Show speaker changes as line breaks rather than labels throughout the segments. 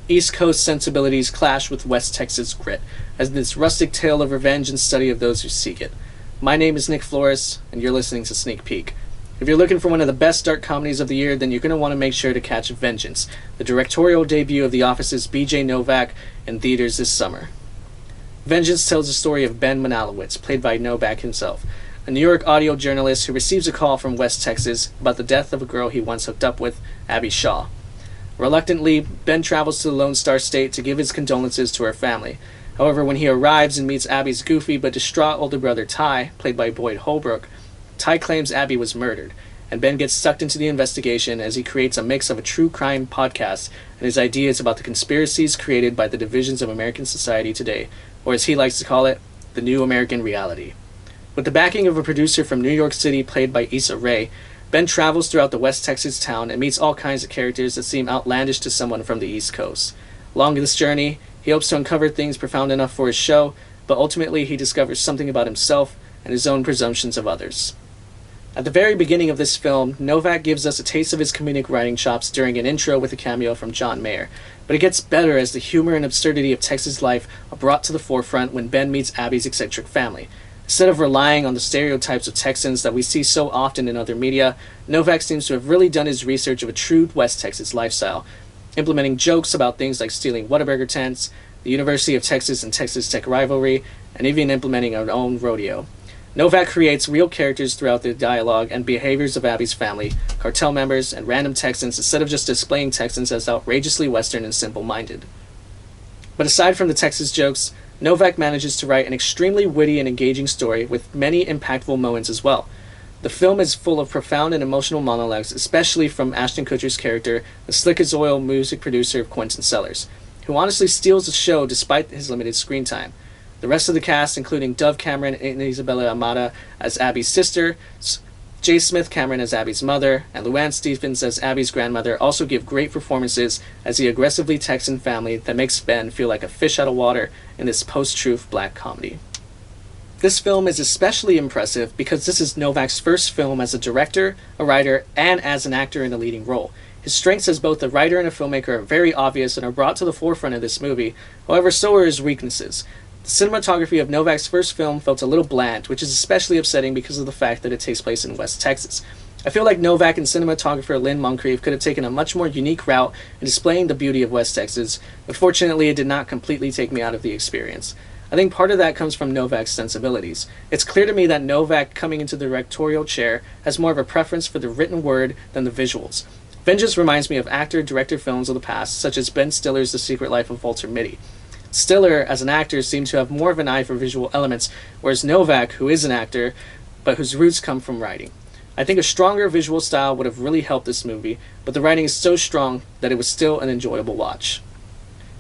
East Coast sensibilities clash with West Texas grit, as this rustic tale of revenge and study of those who seek it. My name is Nick Flores, and you're listening to Sneak Peek. If you're looking for one of the best dark comedies of the year, then you're going to want to make sure to catch Vengeance, the directorial debut of The Office's B.J. Novak, in theaters this summer. Vengeance tells the story of Ben Manalowitz, played by Novak himself, a New York audio journalist who receives a call from West Texas about the death of a girl he once hooked up with, Abby Shaw. Reluctantly, Ben travels to the Lone Star State to give his condolences to her family. However, when he arrives and meets Abby's goofy but distraught older brother Ty, played by Boyd Holbrook, Ty claims Abby was murdered, and Ben gets sucked into the investigation as he creates a mix of a true crime podcast and his ideas about the conspiracies created by the divisions of American society today, or as he likes to call it, the new American reality. With the backing of a producer from New York City played by Issa Rae, Ben travels throughout the West Texas town and meets all kinds of characters that seem outlandish to someone from the East Coast. Along this journey, he hopes to uncover things profound enough for his show, but ultimately he discovers something about himself and his own presumptions of others. At the very beginning of this film, Novak gives us a taste of his comedic writing chops during an intro with a cameo from John Mayer, but it gets better as the humor and absurdity of Texas life are brought to the forefront when Ben meets Abby's eccentric family. Instead of relying on the stereotypes of Texans that we see so often in other media, Novak seems to have really done his research of a true West Texas lifestyle, implementing jokes about things like stealing Whataburger tents, the University of Texas and Texas Tech rivalry, and even implementing our own rodeo. Novak creates real characters throughout the dialogue and behaviors of Abby's family, cartel members, and random Texans instead of just displaying Texans as outrageously Western and simple-minded. But aside from the Texas jokes, Novak manages to write an extremely witty and engaging story with many impactful moments as well. The film is full of profound and emotional monologues, especially from Ashton Kutcher's character, the slick-as-oil music producer Quentin Sellers, who honestly steals the show despite his limited screen time. The rest of the cast, including Dove Cameron and Isabella Amata as Abby's sister, J. Smith Cameron as Abby's mother, and Luann Stephens as Abby's grandmother, also give great performances as the aggressively Texan family that makes Ben feel like a fish out of water in this post-truth black comedy. This film is especially impressive because this is Novak's first film as a director, a writer, and as an actor in a leading role. His strengths as both a writer and a filmmaker are very obvious and are brought to the forefront of this movie, however so are his weaknesses. The cinematography of Novak's first film felt a little bland, which is especially upsetting because of the fact that it takes place in West Texas. I feel like Novak and cinematographer Lynn Moncrief could have taken a much more unique route in displaying the beauty of West Texas, but fortunately it did not completely take me out of the experience. I think part of that comes from Novak's sensibilities. It's clear to me that Novak, coming into the directorial chair, has more of a preference for the written word than the visuals. Vengeance reminds me of actor-director films of the past, such as Ben Stiller's The Secret Life of Walter Mitty. Stiller, as an actor, seems to have more of an eye for visual elements, whereas Novak, who is an actor, but whose roots come from writing. I think a stronger visual style would have really helped this movie, but the writing is so strong that it was still an enjoyable watch.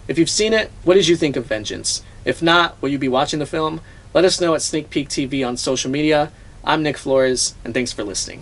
If you've seen it, what did you think of Vengeance? If not, will you be watching the film? Let us know at Sneak Peek TV on social media. I'm Nick Flores, and thanks for listening.